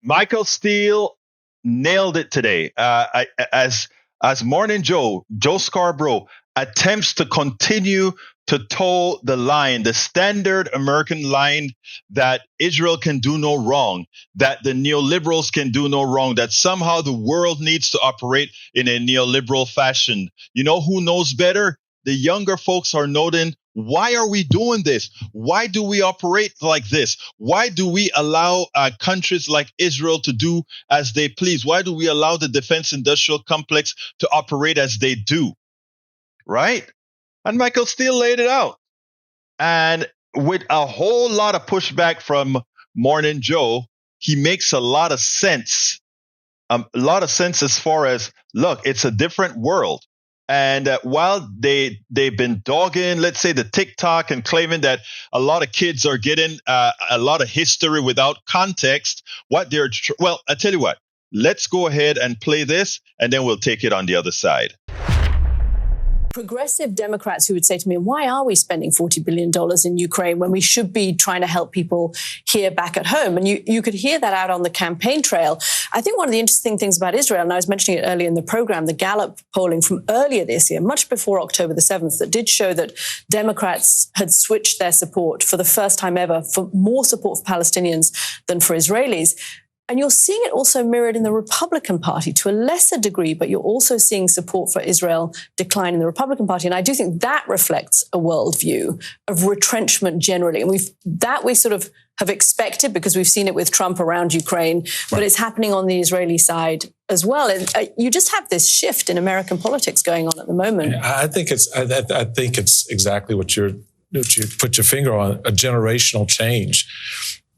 Michael Steele nailed it today. As Morning Joe Scarborough attempts to continue to toe the line, the standard American line that Israel can do no wrong, that the neoliberals can do no wrong, that somehow the world needs to operate in a neoliberal fashion. You know who knows better? The younger folks are noting, why are we doing this? Why do we operate like this? Why do we allow countries like Israel to do as they please? Why do we allow the defense industrial complex to operate as they do? Right? And Michael Steele laid it out. And with a whole lot of pushback from Morning Joe, he makes a lot of sense. A lot of sense as far as, look, it's a different world. And while they've been dogging, let's say, the TikTok and claiming that a lot of kids are getting a lot of history without context, well, I tell you what, let's go ahead and play this, and then we'll take it on the other side. Progressive Democrats who would say to me, why are we spending $40 billion in Ukraine when we should be trying to help people here back at home? And you could hear that out on the campaign trail. I think one of the interesting things about Israel, and I was mentioning it earlier in the program, the Gallup polling from earlier this year, much before October the 7th, that did show that Democrats had switched their support for the first time ever for more support for Palestinians than for Israelis. And you're seeing it also mirrored in the Republican Party to a lesser degree, but you're also seeing support for Israel decline in the Republican Party. And I do think that reflects a worldview of retrenchment generally. And we sort of have expected because we've seen it with Trump around Ukraine, but it's happening on the Israeli side as well. And you just have this shift in American politics going on at the moment. I think it's exactly what you put your finger on, a generational change.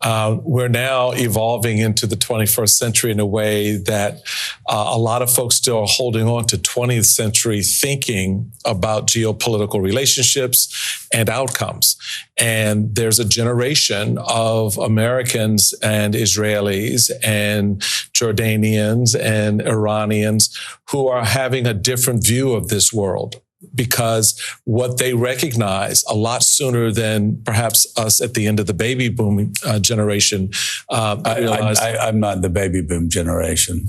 We're now evolving into the 21st century in a way that a lot of folks still are holding on to 20th century thinking about geopolitical relationships and outcomes. And there's a generation of Americans and Israelis and Jordanians and Iranians who are having a different view of this world, because what they recognize a lot sooner than perhaps us at the end of the baby boom generation realized. I'm not the baby boom generation.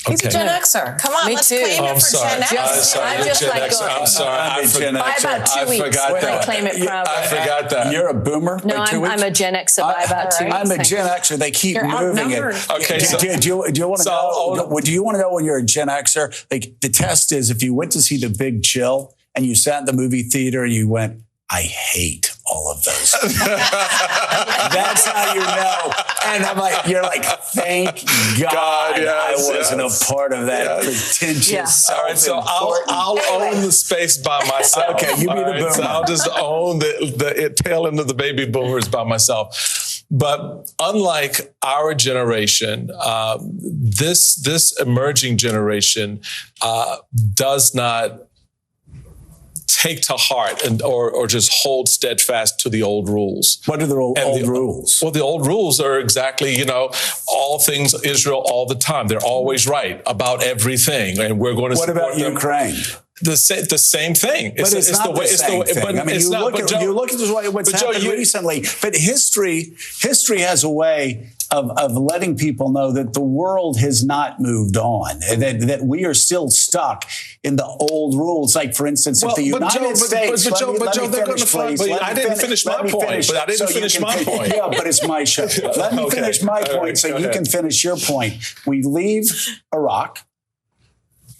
He's a Gen Xer. Come on, let's claim it for Gen X. I'm sorry. By about 2 weeks, I claim it proudly. I forgot that. You're a boomer? No, I'm a Gen Xer by about 2 weeks. I'm a Gen Xer. They keep moving it. Okay, do you want to know when you're a Gen Xer? Like, the test is if you went to see The Big Chill and you sat in the movie theater and you went, I hate all of those. That's how you know. And I'm like, you're like, thank God I wasn't a part of that pretentious. All right, so I'll own the space by myself. Okay, you be the boomer. So I'll just own the tail end of the baby boomers by myself. But unlike our generation, this emerging generation does not take to heart or just hold steadfast to the old rules. What are the old rules? Well, the old rules are exactly, all things Israel all the time. They're always right about everything. And we're going to support them. What about Ukraine? The same thing. But it's not the same thing. I mean, you look at what's happened recently. But history has a way of letting people know that the world has not moved on, that we are still stuck in the old rules. Like, for instance, if the United States... I didn't finish my point. Yeah, but it's my show. Let me finish my point so you can finish your point. We leave Iraq,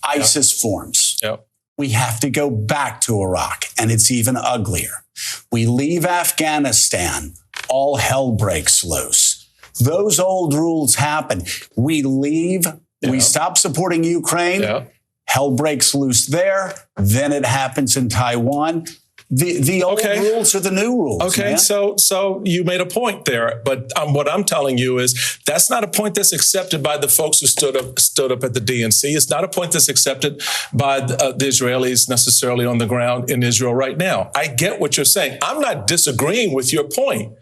ISIS forms. Yep. We have to go back to Iraq, and it's even uglier. We leave Afghanistan, all hell breaks loose. Those old rules happen. We leave, we stop supporting Ukraine, hell breaks loose there, then it happens in Taiwan. The old rules are the new rules. Okay, man. So you made a point there, but what I'm telling you is that's not a point that's accepted by the folks who stood up at the DNC. It's not a point that's accepted by the Israelis necessarily on the ground in Israel right now. I get what you're saying. I'm not disagreeing with your point.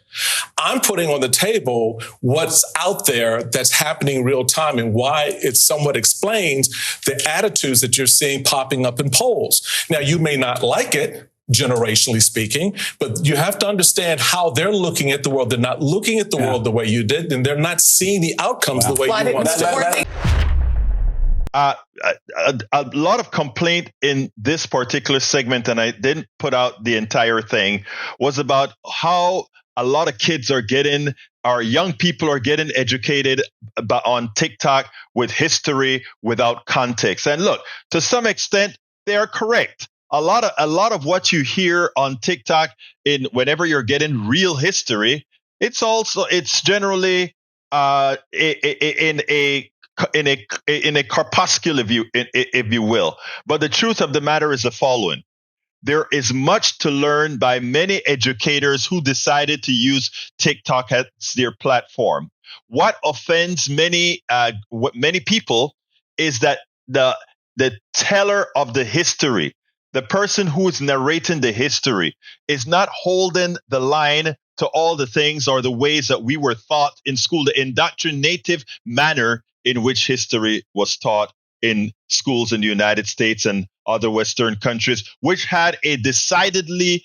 I'm putting on the table what's out there that's happening real time and why it somewhat explains the attitudes that you're seeing popping up in polls. Now, you may not like it. generationally speaking, but you have to understand how they're looking at the world. They're not looking at the world the way you did, and they're not seeing the outcomes the way you want to. A lot of complaint in this particular segment, and I didn't put out the entire thing, was about how a lot of kids are getting, our young people are getting educated on TikTok with history without context. And look, to some extent, they are correct. A lot of what you hear on TikTok whenever you're getting real history, it's generally in a corpuscular view, if you will. But the truth of the matter is the following. There is much to learn by many educators who decided to use TikTok as their platform. What offends many people is that the teller of the history, the person who is narrating the history, is not holding the line to all the things or the ways that we were taught in school, the indoctrinative manner in which history was taught in schools in the United States and other Western countries, which had a decidedly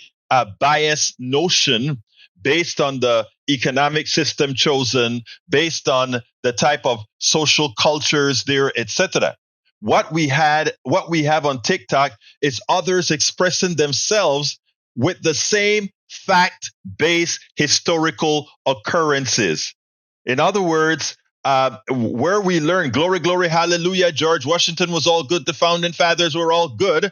biased notion based on the economic system chosen, based on the type of social cultures there, etc. What we have on TikTok is others expressing themselves with the same fact-based historical occurrences. In other words, where we learn glory, glory, hallelujah, George Washington was all good, the founding fathers were all good.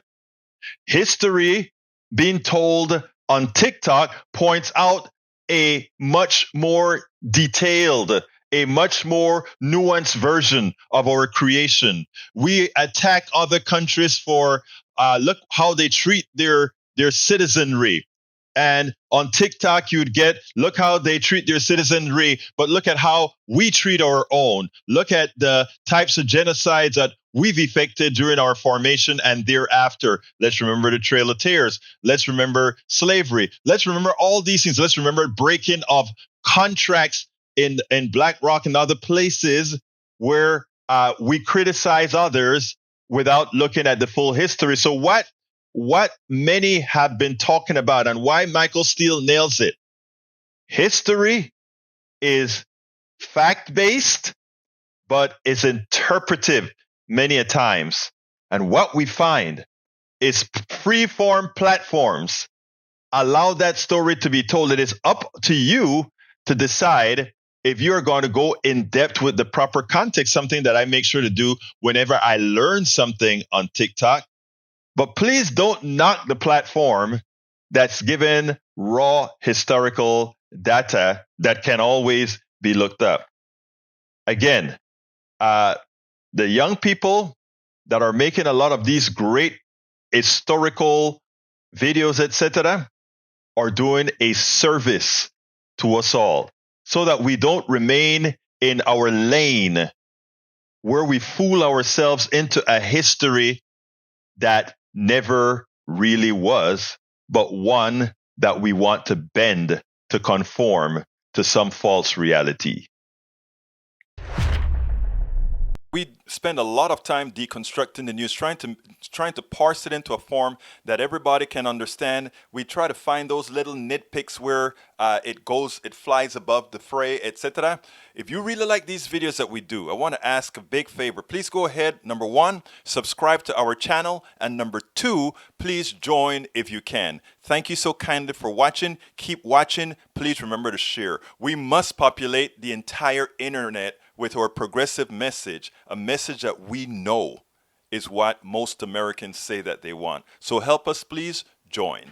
History being told on TikTok points out a much more detailed, a much more nuanced version of our creation. We attack other countries for look how they treat their citizenry. And on TikTok, you'd get, look how they treat their citizenry, but look at how we treat our own. Look at the types of genocides that we've effected during our formation and thereafter. Let's remember the Trail of Tears. Let's remember slavery. Let's remember all these things. Let's remember breaking of contracts in Black Rock and other places where we criticize others without looking at the full history. So what many have been talking about and why Michael Steele nails it. History is fact-based, but is interpretive many a times. And what we find is free-form platforms allow that story to be told. It is up to you to decide if you're going to go in depth with the proper context, something that I make sure to do whenever I learn something on TikTok. But please don't knock the platform that's given raw historical data that can always be looked up. Again, the young people that are making a lot of these great historical videos, etc., are doing a service to us all so that we don't remain in our lane where we fool ourselves into a history that never really was, but one that we want to bend to conform to some false reality. We spend a lot of time deconstructing the news, trying to parse it into a form that everybody can understand. We try to find those little nitpicks where it flies above the fray, etc. If you really like these videos that we do, I want to ask a big favor. Please go ahead. Number one, subscribe to our channel. And number two, please join if you can. Thank you so kindly for watching. Keep watching. Please remember to share. We must populate the entire internet with our progressive message, a message that we know is what most Americans say that they want. So help us, please join.